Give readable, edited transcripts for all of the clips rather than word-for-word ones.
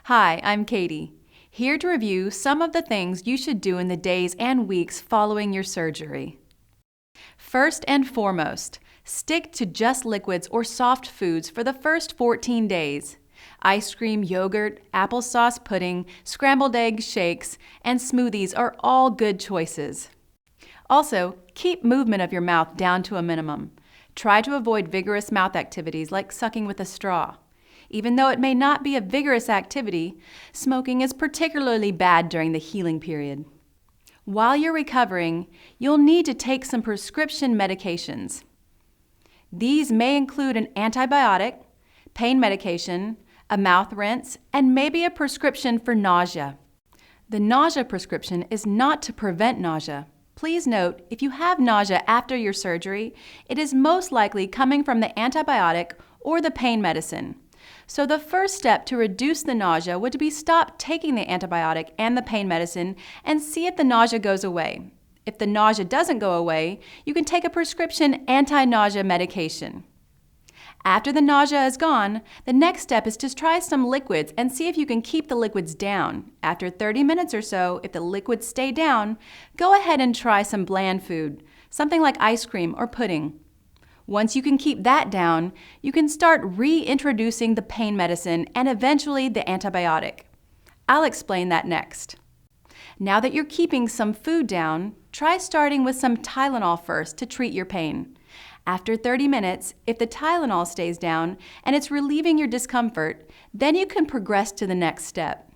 Hi, I'm Katie, here to review some of the things you should do in the days and weeks following your surgery. First and foremost, stick to just liquids or soft foods for the first 14 days. Ice cream, yogurt, applesauce pudding, scrambled egg shakes, and smoothies are all good choices. Also, keep movement of your mouth down to a minimum. Try to avoid vigorous mouth activities like sucking with a straw. Even though it may not be a vigorous activity, smoking is particularly bad during the healing period. While you're recovering, you'll need to take some prescription medications. These may include an antibiotic, pain medication, a mouth rinse, and maybe a prescription for nausea. The nausea prescription is not to prevent nausea. Please note, if you have nausea after your surgery, it is most likely coming from the antibiotic or the pain medicine. So the first step to reduce the nausea would be stop taking the antibiotic and the pain medicine and see if the nausea goes away. If the nausea doesn't go away, you can take a prescription anti-nausea medication. After the nausea is gone, the next step is to try some liquids and see if you can keep the liquids down. After 30 minutes or so, if the liquids stay down, go ahead and try some bland food, something like ice cream or pudding. Once you can keep that down, you can start reintroducing the pain medicine and eventually the antibiotic. I'll explain that next. Now that you're keeping some food down, try starting with some Tylenol first to treat your pain. After 30 minutes, if the Tylenol stays down and it's relieving your discomfort, then you can progress to the next step.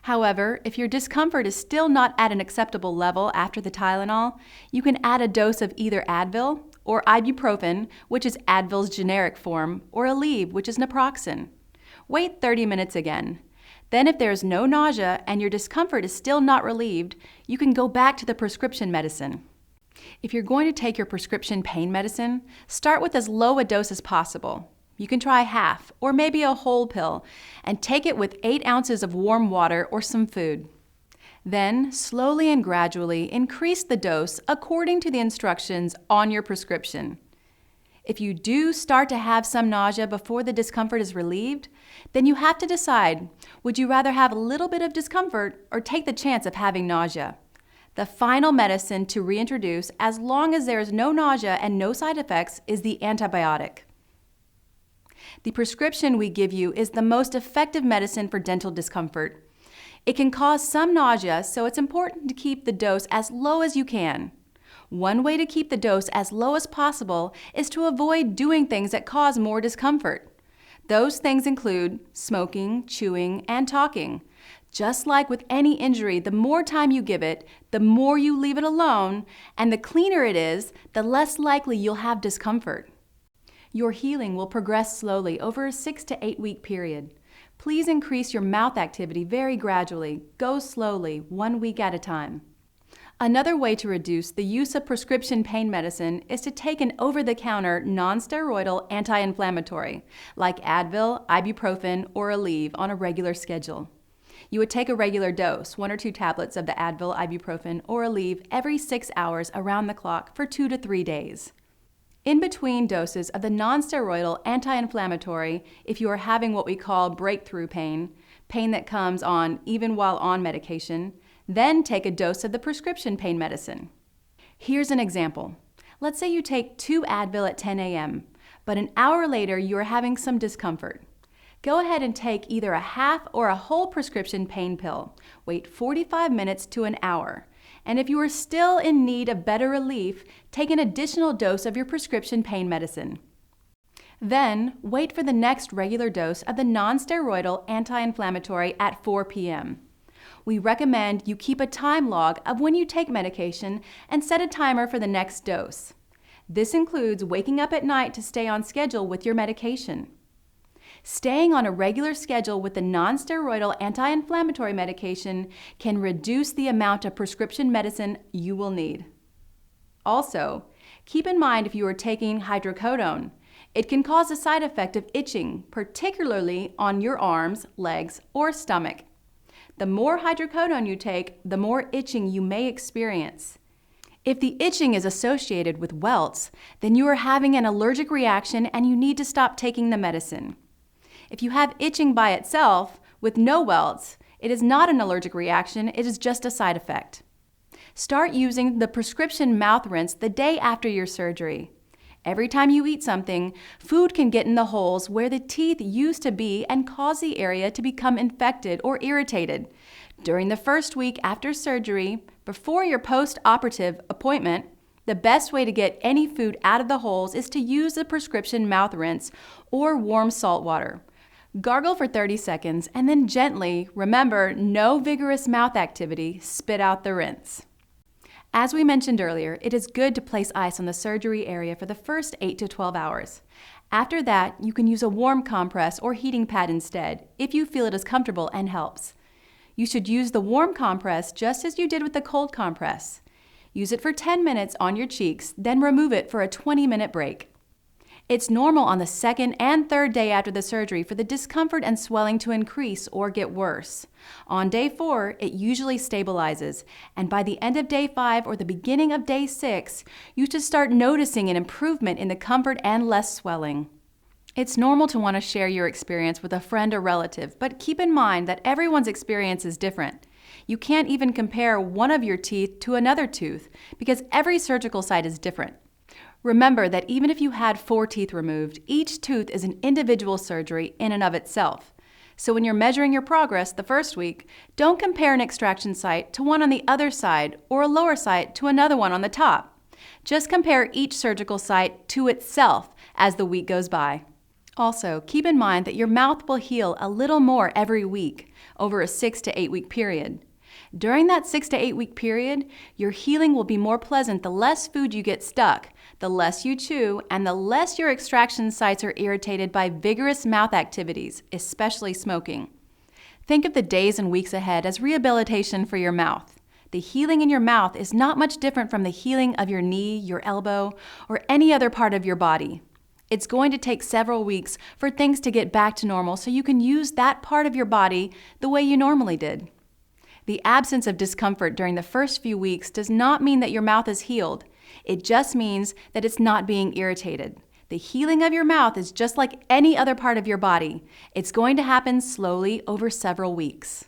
However, if your discomfort is still not at an acceptable level after the Tylenol, you can add a dose of either Advil or ibuprofen, which is Advil's generic form, or Aleve, which is naproxen. Wait 30 minutes again. Then if there's no nausea and your discomfort is still not relieved, you can go back to the prescription medicine. If you're going to take your prescription pain medicine, start with as low a dose as possible. You can try half or maybe a whole pill and take it with 8 ounces of warm water or some food. Then, slowly and gradually increase the dose according to the instructions on your prescription. If you do start to have some nausea before the discomfort is relieved, then you have to decide, would you rather have a little bit of discomfort or take the chance of having nausea? The final medicine to reintroduce, as long as there is no nausea and no side effects, is the antibiotic. The prescription we give you is the most effective medicine for dental discomfort. It can cause some nausea, so it's important to keep the dose as low as you can. One way to keep the dose as low as possible is to avoid doing things that cause more discomfort. Those things include smoking, chewing, and talking. Just like with any injury, the more time you give it, the more you leave it alone, and the cleaner it is, the less likely you'll have discomfort. Your healing will progress slowly over a 6 to 8 week period. Please increase your mouth activity very gradually. Go slowly, 1 week at a time. Another way to reduce the use of prescription pain medicine is to take an over-the-counter non-steroidal anti-inflammatory, like Advil, ibuprofen, or Aleve on a regular schedule. You would take a regular dose, 1 or 2 tablets of the Advil, ibuprofen, or Aleve every 6 hours around the clock for 2 to 3 days. In between doses of the non-steroidal anti-inflammatory, if you are having what we call breakthrough pain, pain that comes on even while on medication, then take a dose of the prescription pain medicine. Here's an example. Let's say you take 2 Advil at 10 a.m., but an hour later you are having some discomfort. Go ahead and take either a half or a whole prescription pain pill. Wait 45 minutes to an hour. And if you are still in need of better relief, take an additional dose of your prescription pain medicine. Then, wait for the next regular dose of the non-steroidal anti-inflammatory at 4 p.m. We recommend you keep a time log of when you take medication and set a timer for the next dose. This includes waking up at night to stay on schedule with your medication. Staying on a regular schedule with the non-steroidal anti-inflammatory medication can reduce the amount of prescription medicine you will need. Also, keep in mind if you are taking hydrocodone, it can cause a side effect of itching, particularly on your arms, legs, or stomach. The more hydrocodone you take, the more itching you may experience. If the itching is associated with welts, then you are having an allergic reaction and you need to stop taking the medicine. If you have itching by itself, With no welts, it is not an allergic reaction, it is just a side effect. Start using the prescription mouth rinse the day after your surgery. Every time you eat something, food can get in the holes where the teeth used to be and cause the area to become infected or irritated. During the first week after surgery, before your post-operative appointment, the best way to get any food out of the holes is to use the prescription mouth rinse or warm salt water. Gargle for 30 seconds and then gently, remember, no vigorous mouth activity, spit out the rinse. As we mentioned earlier, it is good to place ice on the surgery area for the first 8 to 12 hours. After that, you can use a warm compress or heating pad instead, if you feel it is comfortable and helps. You should use the warm compress just as you did with the cold compress. Use it for 10 minutes on your cheeks, then remove it for a 20-minute break. It's normal on the second and third day after the surgery for the discomfort and swelling to increase or get worse. On day 4, it usually stabilizes, and by the end of day 5 or the beginning of day 6, you should start noticing an improvement in the comfort and less swelling. It's normal to want to share your experience with a friend or relative, but keep in mind that everyone's experience is different. You can't even compare one of your teeth to another tooth because every surgical site is different. Remember that even if you had 4 teeth removed, each tooth is an individual surgery in and of itself. So when you're measuring your progress the first week, don't compare an extraction site to one on the other side or a lower site to another one on the top. Just compare each surgical site to itself as the week goes by. Also, keep in mind that your mouth will heal a little more every week over a 6 to 8 week period. During that 6 to 8 week period, your healing will be more pleasant the less food you get stuck, the less you chew, and the less your extraction sites are irritated by vigorous mouth activities, especially smoking. Think of the days and weeks ahead as rehabilitation for your mouth. The healing in your mouth is not much different from the healing of your knee, your elbow, or any other part of your body. It's going to take several weeks for things to get back to normal so you can use that part of your body the way you normally did. The absence of discomfort during the first few weeks does not mean that your mouth is healed. It just means that it's not being irritated. The healing of your mouth is just like any other part of your body. It's going to happen slowly over several weeks.